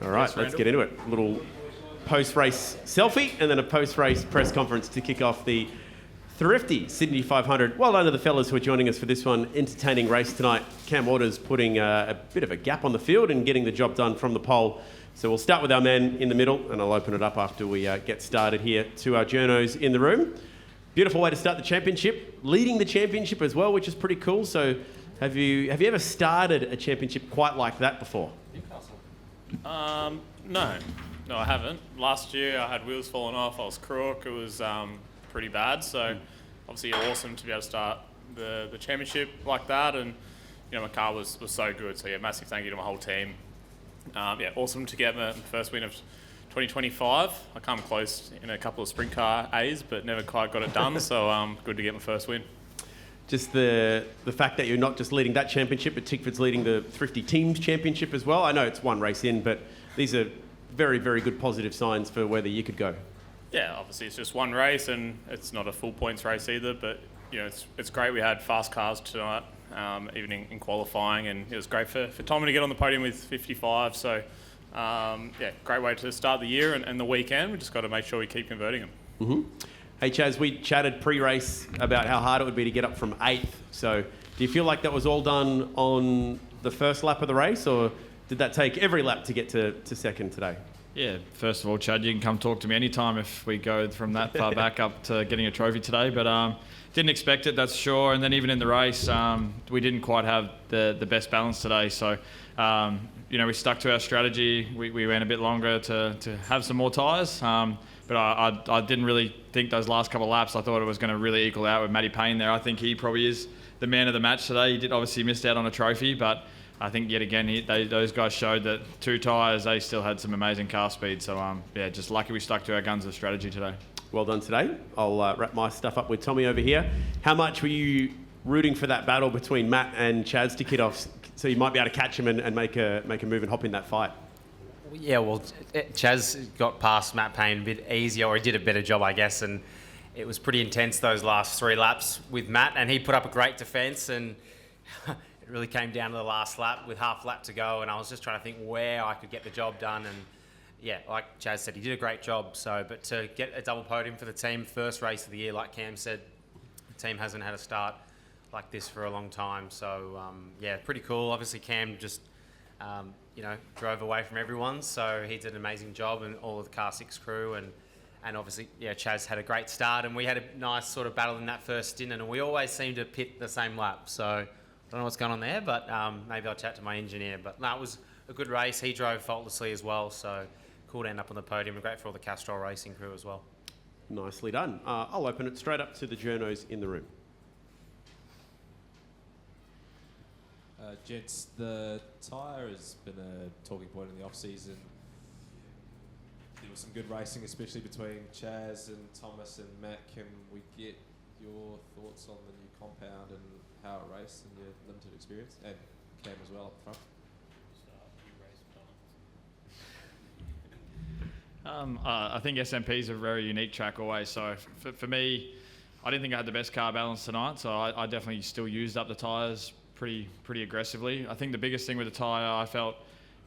All right, let's get into it. A little post-race selfie and then a post-race press conference to kick off the Thrifty Sydney 500. Well done to the fellas who are joining us for this one. Entertaining race tonight. Cam Waters putting a bit of a gap on the field and getting the job done from the pole. So we'll start with our man in the middle, and I'll open it up after we get started here to our journos in the room. Beautiful way to start the championship. Leading the championship as well, which is pretty cool. So have you ever started a championship quite like that before? No, I haven't. Last year I had wheels falling off, I was crook, it was pretty bad, so obviously awesome to be able to start the championship like that, and you know, my car was so good, so yeah, massive thank you to my whole team. Awesome to get my first win of 2025. I come close in a couple of sprint car A's, but never quite got it done, so good to get my first win. Just the fact that you're not just leading that championship, but Tickford's leading the Thrifty Teams Championship as well. I know it's one race in, but these are very, very good positive signs for where the year could go. Yeah, obviously it's just one race and it's not a full points race either, but you know, it's great. We had fast cars tonight, even in qualifying, and it was great for Tommy to get on the podium with 55. So great way to start the year and the weekend. We just got to make sure we keep converting them. Mm-hmm. Hey Chaz, we chatted pre-race about how hard it would be to get up from 8th. So do you feel like that was all done on the first lap of the race, or did that take every lap to get to second today? Yeah, first of all, Chad, you can come talk to me anytime if we go from that far back up to getting a trophy today. But didn't expect it, that's sure. And then even in the race, we didn't quite have the best balance today. So, we stuck to our strategy. We went a bit longer to have some more tyres. But I didn't really think those last couple of laps, I thought it was going to really equal out with Matty Payne there. I think he probably is the man of the match today. He did obviously missed out on a trophy, but I think yet again, those guys showed that 2 tyres, they still had some amazing car speed. So, just lucky we stuck to our guns of strategy today. Well done today. I'll wrap my stuff up with Tommy over here. How much were you rooting for that battle between Matt and Chaz to kick off, so you might be able to catch him and make a move and hop in that fight? Yeah, well, Chaz got past Matt Payne a bit easier, or he did a better job, I guess, and it was pretty intense those last 3 laps with Matt, and he put up a great defence, and it really came down to the last lap with half lap to go, and I was just trying to think where I could get the job done, and yeah, like Chaz said, he did a great job. So, but to get a double podium for the team, first race of the year, like Cam said, the team hasn't had a start like this for a long time. So, pretty cool. Obviously, Cam just, drove away from everyone, so he did an amazing job, and all of the Car 6 crew, and obviously, Chaz had a great start, and we had a nice sort of battle in that first stint, and we always seem to pit the same lap. So, I don't know what's going on there, but maybe I'll chat to my engineer. But no, it was a good race. He drove faultlessly as well, so cool to end up on the podium, and great for all the Castrol racing crew as well. Nicely done. I'll open it straight up to the journos in the room. Gents, the tyre has been a talking point in the off-season. There was some good racing, especially between Chaz and Thomas and Matt. Can we get your thoughts on the new compound and how it raced and your limited experience? And Cam as well up front. I think SMP is a very unique track always. So for me, I didn't think I had the best car balance tonight. So I definitely still used up the tyres pretty aggressively. I think the biggest thing with the tyre I felt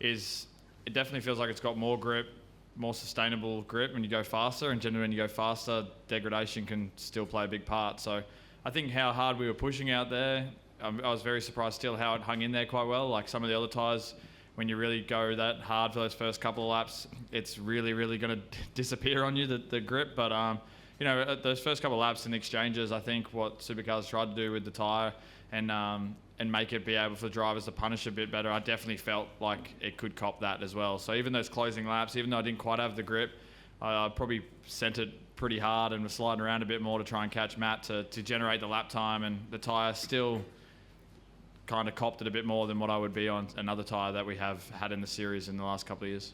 is it definitely feels like it's got more grip, more sustainable grip when you go faster. And generally when you go faster, degradation can still play a big part. So I think how hard we were pushing out there, I was very surprised still how it hung in there quite well. Like some of the other tyres, when you really go that hard for those first couple of laps, it's really, really going to disappear on you, the grip. But, those first couple of laps in exchanges, I think what Supercars tried to do with the tyre and make it be able for drivers to punish a bit better, I definitely felt like it could cop that as well. So even those closing laps, even though I didn't quite have the grip, I probably sent it pretty hard and was sliding around a bit more to try and catch Matt to generate the lap time, and the tyre still kind of copped it a bit more than what I would be on another tyre that we have had in the series in the last couple of years.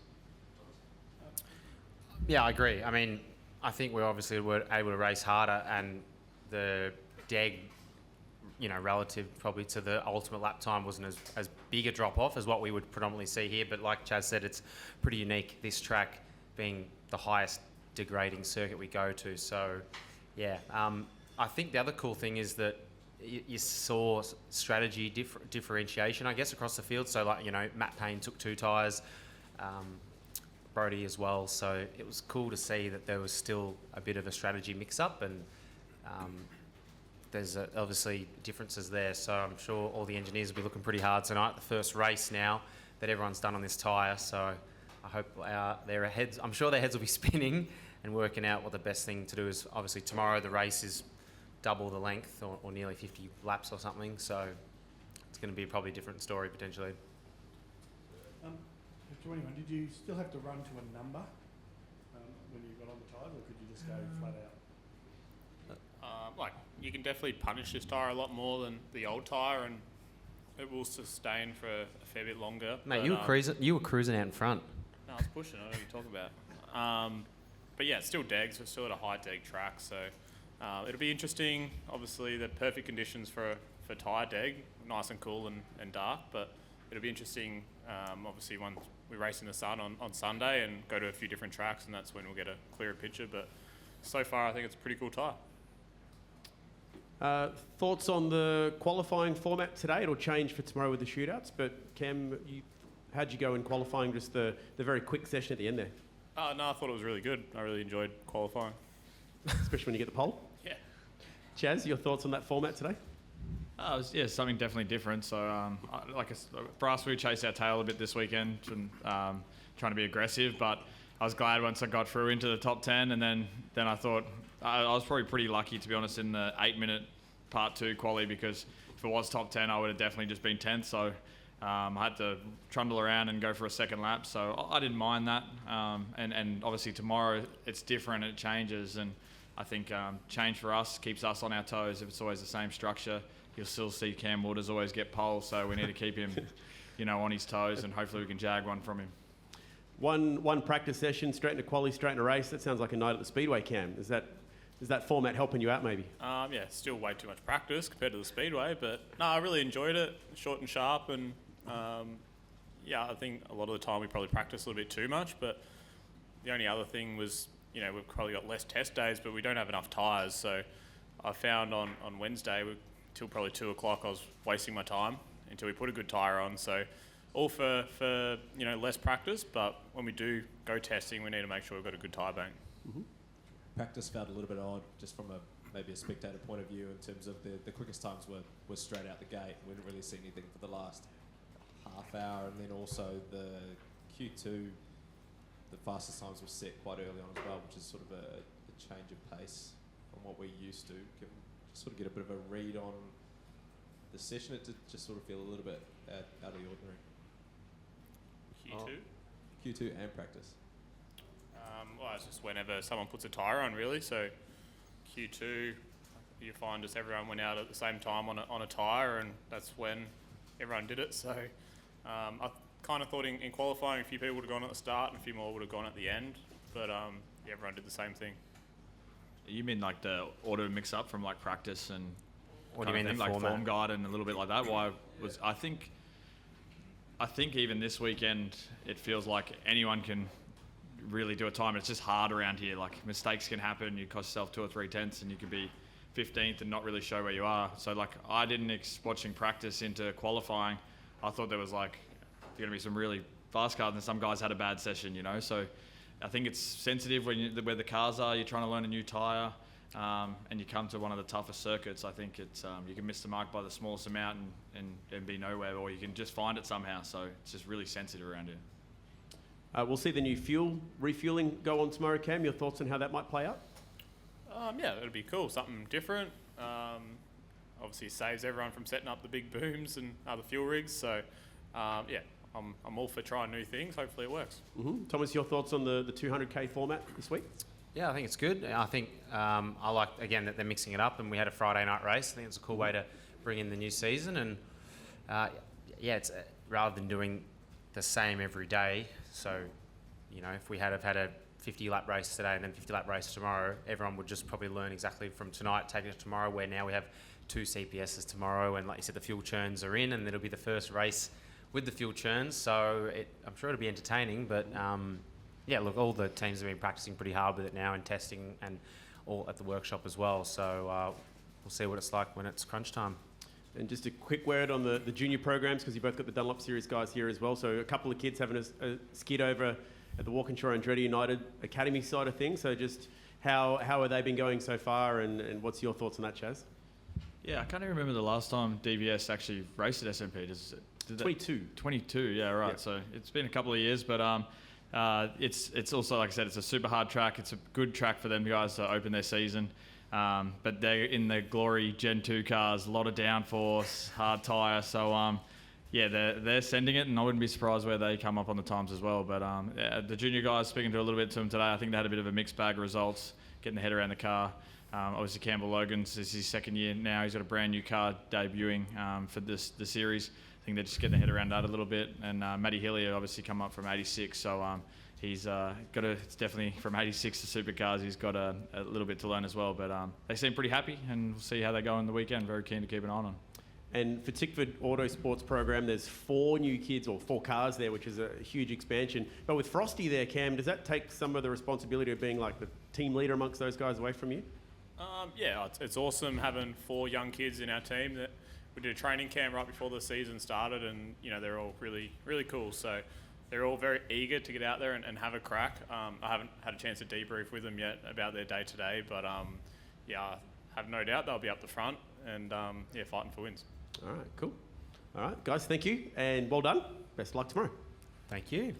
Yeah, I agree. I mean, I think we obviously were able to race harder, and the deg, relative probably to the ultimate lap time wasn't as big a drop off as what we would predominantly see here. But like Chaz said, it's pretty unique, this track being the highest degrading circuit we go to. So, yeah, I think the other cool thing is that you saw strategy differentiation, I guess, across the field. So, like, Matt Payne took 2 tyres. Brody as well. So it was cool to see that there was still a bit of a strategy mix-up, and there's obviously differences there. So I'm sure all the engineers will be looking pretty hard tonight. The first race now that everyone's done on this tyre. So I hope their heads, I'm sure their heads will be spinning and working out what the best thing to do is. Obviously tomorrow the race is double the length or nearly 50 laps or something. So it's going to be probably a different story potentially. To anyone, did you still have to run to a number when you got on the tyres, or could you just go flat out? You can definitely punish this tyre a lot more than the old tyre, and it will sustain for a fair bit longer. Mate, but, you were cruising out in front. No, I was pushing. I don't know what you're talking about. But yeah, it's still degs. We're still at a high deg track, so it'll be interesting. Obviously, the perfect conditions for tyre deg, nice and cool and dark, but it'll be interesting. Obviously, once we race in the sun on Sunday and go to a few different tracks, and that's when we'll get a clearer picture. But so far, I think it's a pretty cool tyre. Thoughts on the qualifying format today? It'll change for tomorrow with the shootouts, but Cam, how'd you go in qualifying, just the very quick session at the end there? No, I thought it was really good. I really enjoyed qualifying. Especially when you get the pole? Yeah. Chaz, your thoughts on that format today? It was, something definitely different. So, for us, we chased our tail a bit this weekend and trying to be aggressive. But I was glad once I got through into the top 10, and then I thought I was probably pretty lucky, to be honest, in the 8-minute part 2 quali, because if it was top 10, I would have definitely just been 10th. So I had to trundle around and go for a second lap. So I didn't mind that. And obviously tomorrow it's different, it changes, and I think change for us keeps us on our toes. If it's always the same structure, you'll still see Cam Waters always get pole, so we need to keep him, on his toes, and hopefully we can jag one from him. One practice session, straight into quali, straight into race. That sounds like a night at the Speedway, Cam. Is that format helping you out, maybe? Yeah, still way too much practice compared to the Speedway, but no, I really enjoyed it. Short and sharp, and I think a lot of the time we probably practiced a little bit too much. But the only other thing was, we've probably got less test days, but we don't have enough tyres. So I found on Wednesday, till probably 2 o'clock, I was wasting my time until we put a good tyre on. So all for less practice, but when we do go testing, we need to make sure we've got a good tyre bank. Mm-hmm. Practice felt a little bit odd, just from maybe a spectator point of view, in terms of the quickest times were straight out the gate. We didn't really see anything for the last half hour, and then also the Q2, the fastest times were set quite early on as well, which is sort of a change of pace from what we're used to. Just sort of get a bit of a read on the session. It did just sort of feel a little bit out of the ordinary. Q2? Q2 and practice. It's just whenever someone puts a tyre on, really. So Q2, you find just everyone went out at the same time on a tyre, and that's when everyone did it. So I kind of thought in qualifying a few people would have gone at the start and a few more would have gone at the end, but everyone did the same thing. You mean like the auto mix up from like practice and what do you mean, the like format? form guide and a little bit like that? I think even this weekend it feels like anyone can really do a time. It's just hard around here. Like mistakes can happen. You cost yourself 2 or 3 tenths, and you could be 15th and not really show where you are. So like I didn't watching practice into qualifying. I thought there was like going to be some really fast cars, and some guys had a bad session. So I think it's sensitive where the cars are. You're trying to learn a new tyre, and you come to one of the toughest circuits. I think it's you can miss the mark by the smallest amount and be nowhere, or you can just find it somehow. So it's just really sensitive around here. We'll see the new refueling go on tomorrow, Cam. Your thoughts on how that might play out? It'll be cool. Something different. Obviously saves everyone from setting up the big booms and other fuel rigs. So, I'm all for trying new things. Hopefully it works. Mm-hmm. Thomas, your thoughts on the 200k format this week? Yeah, I think it's good. I think I like, again, that they're mixing it up, and we had a Friday night race. I think it's a cool way to bring in the new season. And it's rather than doing the same every day. So, if we had a 50-lap race today and then 50-lap race tomorrow, everyone would just probably learn exactly from tonight, take it to tomorrow, where now we have 2 CPSs tomorrow, and like you said, the fuel churns are in, and it'll be the first race with the fuel churns. So I'm sure it'll be entertaining, but all the teams have been practicing pretty hard with it now and testing, and all at the workshop as well. So we'll see what it's like when it's crunch time. And just a quick word on the junior programs, because you both got the Dunlop Series guys here as well. So a couple of kids having a skid over at the Walkinshaw Andretti United Academy side of things. So just how have they been going so far, and what's your thoughts on that, Chaz? Yeah, I can't even remember the last time DVS actually raced at SMP. Did 22. 22, yeah, right. Yeah. So it's been a couple of years, but it's also, like I said, it's a super hard track. It's a good track for them guys to open their season. But they're in the Glory Gen 2 cars, a lot of downforce, hard tyre. So, yeah, they're sending it, and I wouldn't be surprised where they come up on the times as well. But the junior guys, speaking to a little bit to them today, I think they had a bit of a mixed bag of results, getting their head around the car. Obviously, Campbell Logan's this is his second year now. He's got a brand new car debuting for the series. I think they're just getting their head around that a little bit. And Matty Hillier obviously come up from 86, so he's it's definitely from 86 to supercars. He's got a little bit to learn as well. But they seem pretty happy, and we'll see how they go in the weekend. Very keen to keep an eye on them. And for Tickford Autosports program, there's 4 new kids, or 4 cars there, which is a huge expansion. But with Frosty there, Cam, does that take some of the responsibility of being like the team leader amongst those guys away from you? Yeah, it's awesome having 4 young kids in our team. That we did a training camp right before the season started, and they're all really, really cool. So they're all very eager to get out there and have a crack. I haven't had a chance to debrief with them yet about their day today, but yeah, I have no doubt they'll be up the front and fighting for wins. All right, cool. All right, guys, thank you, and well done. Best of luck tomorrow. Thank you.